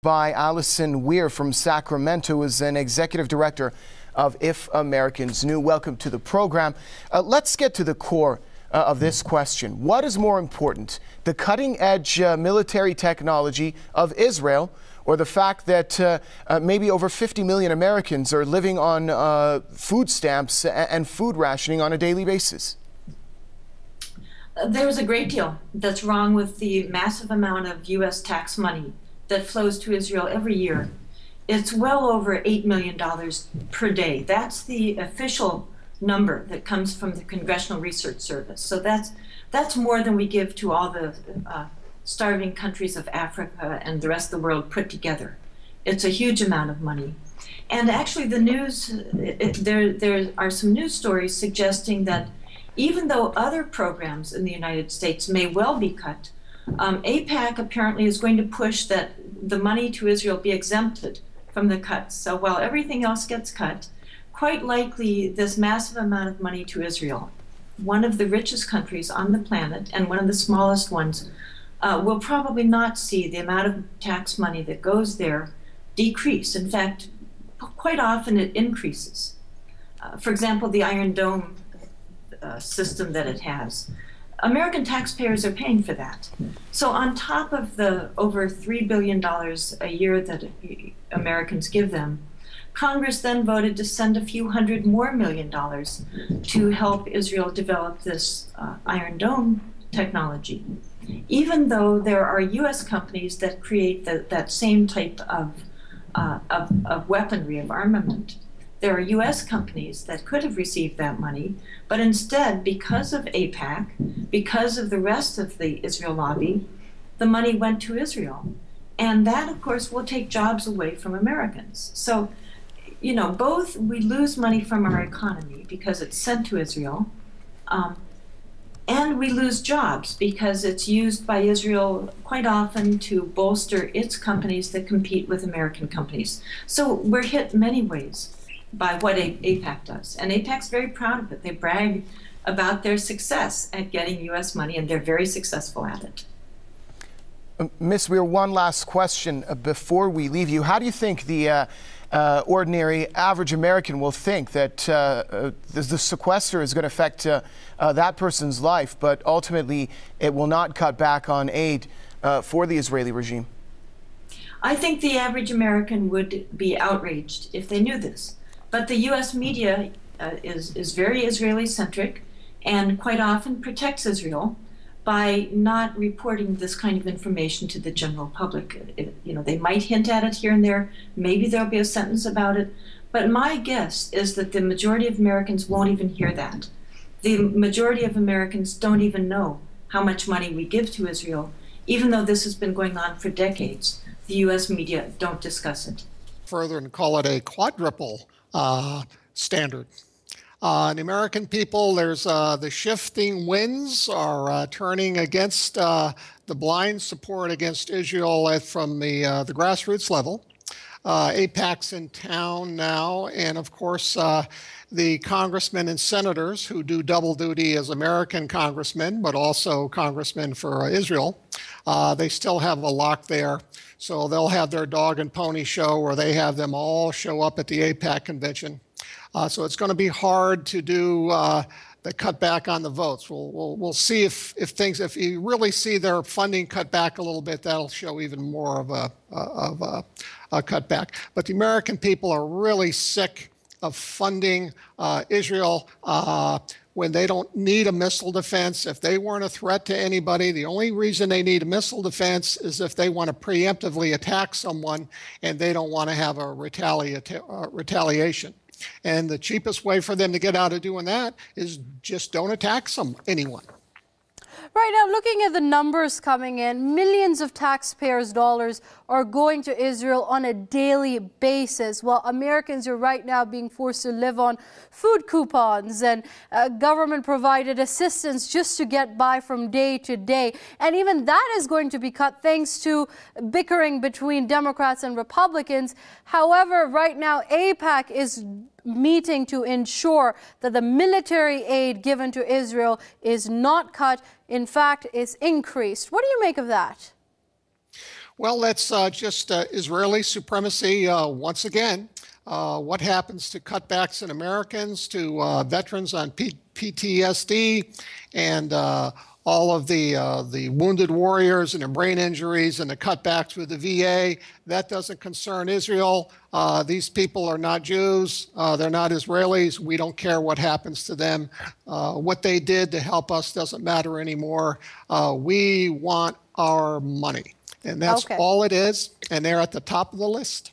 by Alison Weir from Sacramento, who is an executive director of If Americans Knew. Welcome to the program. Let's get to the core of this question. What is more important, the cutting-edge military technology of Israel, or the fact that maybe over 50 million Americans are living on food stamps and food rationing on a daily basis? There's a great deal that's wrong with the massive amount of U.S. tax money that flows to Israel every year. It's well over $8 million per day. That's the official number that comes from the Congressional Research Service. So that's more than we give to all the starving countries of Africa and the rest of the world put together. It's a huge amount of money. And actually the news, there are some news stories suggesting that even though other programs in the United States may well be cut, AIPAC apparently is going to push that the money to Israel be exempted from the cuts. So while everything else gets cut, quite likely this massive amount of money to Israel, one of the richest countries on the planet and one of the smallest ones, will probably not see the amount of tax money that goes there decrease. In fact, quite often it increases. For example, the Iron Dome system that it has. American taxpayers are paying for that. So on top of the over $3 billion a year that Americans give them, Congress then voted to send a few hundred more million dollars to help Israel develop this Iron Dome technology. Even though there are U.S. companies that create that same type of weaponry, of armament, there are U.S. companies that could have received that money, but instead, because of AIPAC, because of the rest of the Israel lobby, the money went to Israel. And that, of course, will take jobs away from Americans. So, you know, both we lose money from our economy because it's sent to Israel, and we lose jobs because it's used by Israel quite often to bolster its companies that compete with American companies. So we're hit many ways by what AIPAC does. And AIPAC's very proud of it. They brag about their success at getting U.S. money, and they're very successful at it. Ms. Weir, one last question before we leave you. How do you think the ordinary average American will think that the sequester is going to affect that person's life, but ultimately it will not cut back on aid for the Israeli regime? I think the average American would be outraged if they knew this. But the U.S. media is very Israeli-centric and quite often protects Israel by not reporting this kind of information to the general public. You know, they might hint at it here and there. Maybe there'll be a sentence about it. But my guess is that the majority of Americans won't even hear that. The majority of Americans don't even know how much money we give to Israel, even though this has been going on for decades. The U.S. media don't discuss it. Further and call it a quadruple standard. The American people, there's the shifting winds are turning against the blind support against Israel from the grassroots level. AIPAC's in town now, and of course the congressmen and senators who do double duty as American congressmen, but also congressmen for Israel, they still have a lock there. So they'll have their dog and pony show where they have them all show up at the AIPAC convention. So it's going to be hard to do the cutback on the votes. We'll see if you really see their funding cut back a little bit, that'll show even more of a cutback. But the American people are really sick of funding Israel when they don't need a missile defense. If they weren't a threat to anybody, the only reason they need a missile defense is if they want to preemptively attack someone and they don't want to have a retaliation. And the cheapest way for them to get out of doing that is just don't attack anyone. Right now, looking at the numbers coming in, millions of taxpayers' dollars are going to Israel on a daily basis, while Americans are right now being forced to live on food coupons and government-provided assistance just to get by from day to day. And even that is going to be cut thanks to bickering between Democrats and Republicans. However, right now, AIPAC is meeting to ensure that the military aid given to Israel is not cut, in fact, is increased. What do you make of that? Well, that's just Israeli supremacy once again. What happens to cutbacks in Americans, to veterans on PTSD, and all of the wounded warriors and the brain injuries and the cutbacks with the VA? That doesn't concern Israel. These people are not Jews. They're not Israelis. We don't care what happens to them. What they did to help us doesn't matter anymore. We want our money. And that's all it is. And they're at the top of the list.